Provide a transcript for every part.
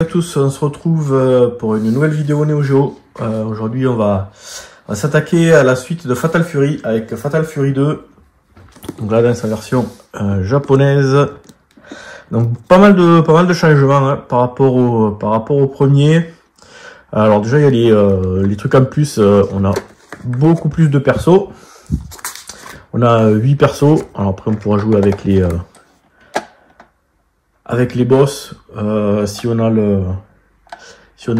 tous, on se retrouve pour une nouvelle vidéo Neo Geo. Aujourd'hui on va s'attaquer à la suite de Fatal Fury avec Fatal Fury 2. Donc là dans sa version japonaise. Donc pas mal de changements hein, par rapport au premier. Alors déjà il y a les trucs en plus, on a beaucoup plus de persos. On a 8 persos. Alors après on pourra jouer avec les boss, si on a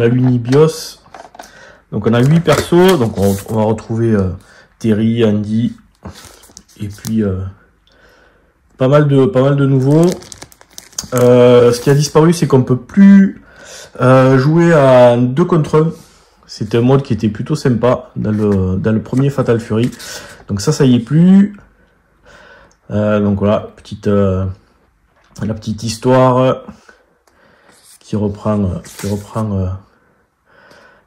l'Unibios. Donc on a 8 persos, donc on va retrouver Terry, Andy, et puis pas mal de nouveaux. Ce qui a disparu, c'est qu'on peut plus jouer à 2 contre 1. C'était un mode qui était plutôt sympa dans le premier Fatal Fury. Donc ça y est plus. Donc voilà, la petite histoire qui reprend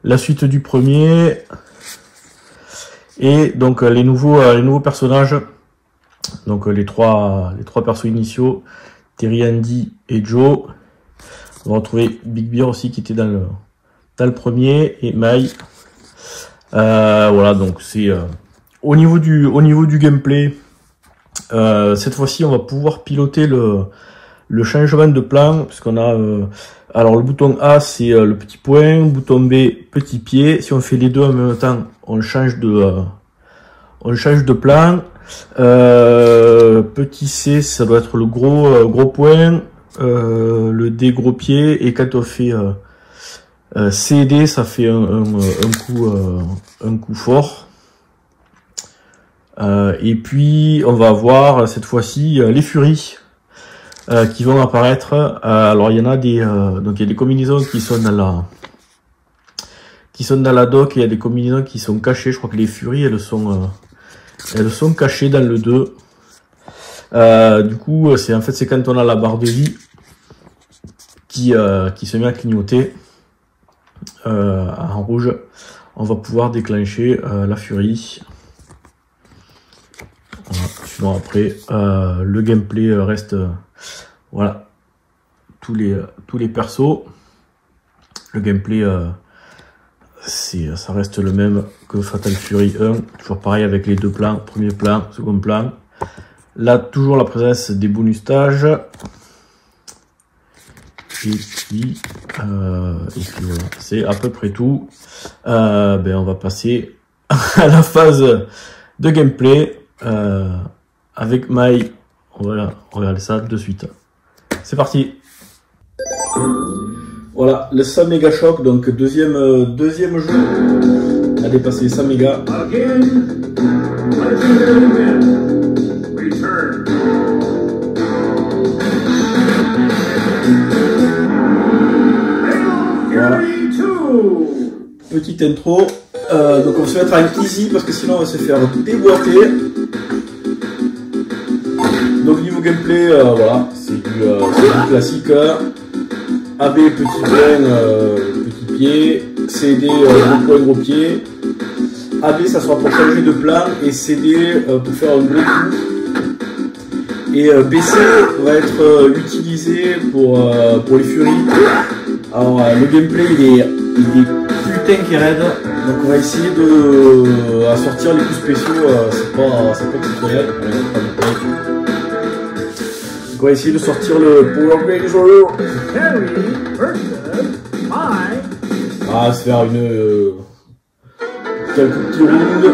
la suite du premier. Et donc les nouveaux personnages, donc les trois persos initiaux, Terry, Andy et Joe. On va retrouver Big Bear aussi qui était dans le premier, et Mai. Voilà, donc c'est au niveau du gameplay. Cette fois-ci on va pouvoir piloter le changement de plan, puisqu'on a alors le bouton A c'est le petit point, bouton B petit pied. Si on fait les deux en même temps, on change de plan. Petit C ça doit être le gros point, le D gros pied, et quand on fait CD ça fait un coup fort. Et puis on va avoir cette fois-ci les furies qui vont apparaître. Alors il y en a donc il y a des combinaisons qui sont dans la doc, et il y a des combinaisons qui sont cachées. Je crois que les furies elles sont cachées dans le 2. Du coup c'est quand on a la barre de vie qui se met à clignoter en rouge, on va pouvoir déclencher la furie. Voilà. Sinon après le gameplay reste voilà, tous les persos. Le gameplay ça reste le même que Fatal Fury 1, toujours pareil avec les deux plans, premier plan, second plan. Là toujours la présence des bonus stages. Et puis voilà, c'est à peu près tout. On va passer à la phase de gameplay avec Mai. On va regarder ça de suite. C'est parti. Voilà, le 100 méga choc, donc deuxième jeu à dépasser 100 mégas. Voilà. Petite intro. Donc on va se mettre en easy parce que sinon on va se faire déboîter. Donc niveau gameplay, voilà, c'est du classique. AB petit point, petit pied, CD gros point gros pied. AB ça sera pour changer de plan, et CD pour faire un gros coup. Et BC va être utilisé pour les furies. Alors le gameplay il est putain qui raide, donc on va essayer de sortir les coups spéciaux, c'est pas exceptionnel. On va essayer de sortir le Power Ranger. Ah, se faire quelques petits rounds.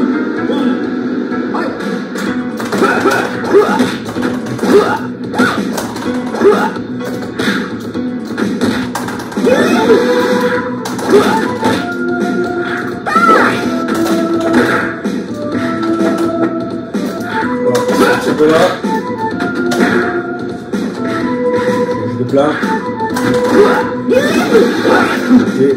Voilà, c'est là. De plein. Okay.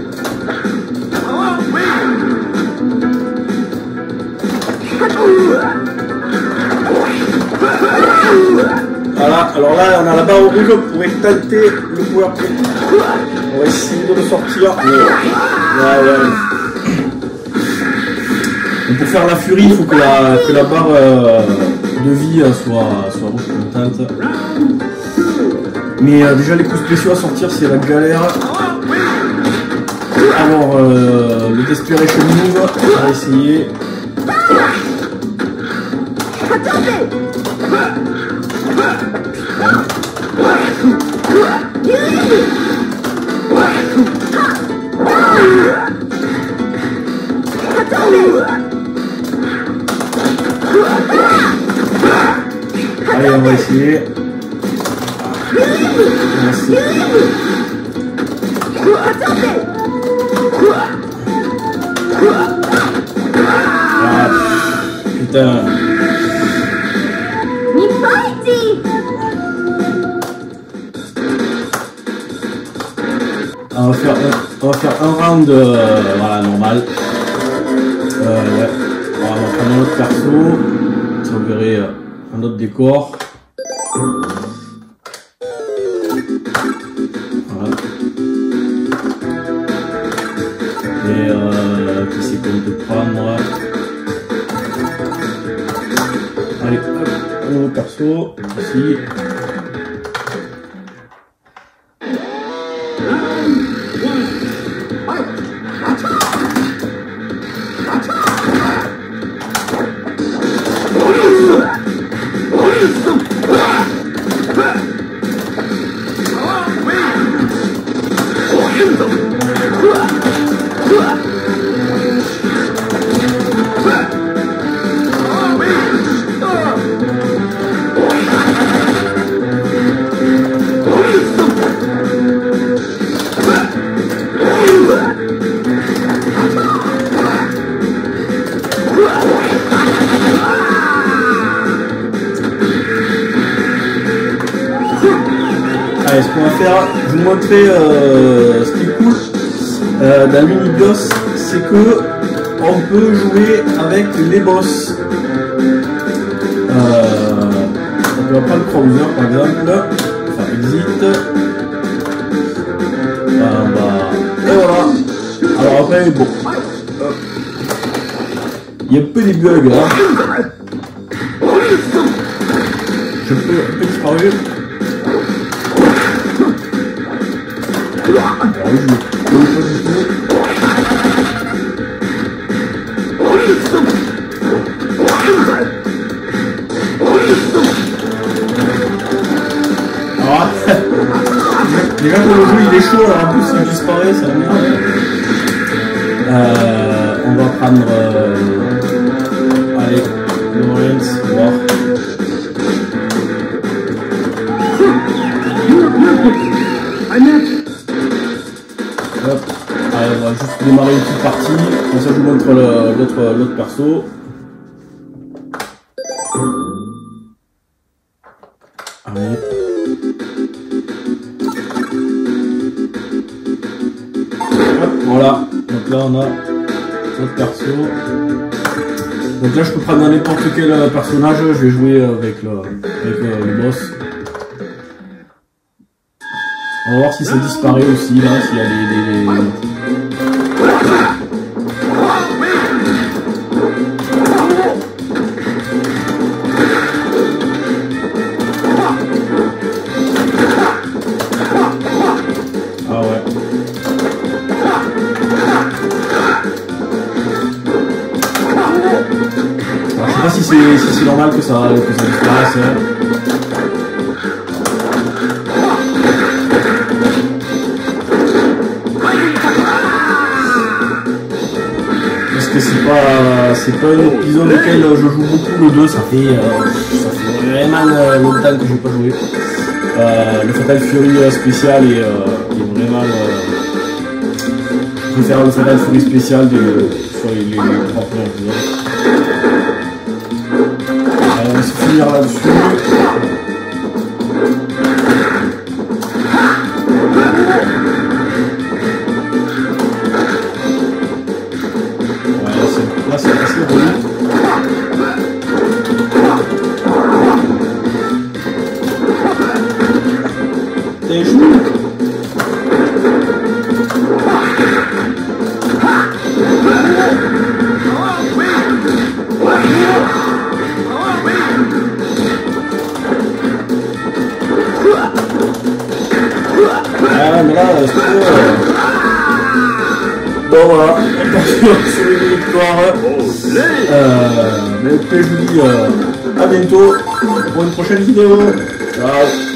Voilà, alors là on a la barre rouge pour tenter le power play. On va essayer de le sortir, mais Donc pour faire la furie, il faut que la barre de vie soit rouge contente. Mais déjà les coups spéciaux à sortir c'est la galère. Alors, le Desperation Move, on va essayer. Allez, on va essayer. Merci. Ah, putain. On va faire un round voilà, normal. Ouais. On va prendre un autre perso. Ça vous verrez un autre décor. Voilà. Et qui c'est qu'on peut prendre. Allez, hop, un nouveau perso. Ici. Allez, ce qu'on va faire, je vais vous montrer ce qui est cool dans l'Unibios, c'est que on peut jouer avec les boss. On va prendre Krauser par exemple, enfin exit. Et voilà. Alors après, bon, il y a un peu des bugs là. Je peux un peu disparu. Alors, déjà pour le jeu il est chaud, alors en plus il disparaît, ça m'énerve. On va prendre allez, Lawrence, voir. Hop. Allez, on va juste démarrer une petite partie, comme ça je vous montre l'autre perso. Allez. Hop, voilà, donc là on a notre perso. Donc là je peux prendre n'importe quel personnage, je vais jouer avec le boss. On va voir si ça disparaît aussi là, s'il y a des... Ah ouais. Alors, je sais pas si c'est normal que ça disparaisse. C'est pas un épisode auquel je joue beaucoup, le 2, ça fait vraiment longtemps que je n'ai pas joué. Le Fatal Fury spécial est vraiment... je vais faire le Fatal Fury spécial sur les 3 premiers épisodes. On va se finir là-dessus. Là c'est assez relou. T'es chou. Ah mais là c'est trop... Bon voilà, sur une victoire. Mais écoutez, je vous dis à bientôt pour une prochaine vidéo. Ciao.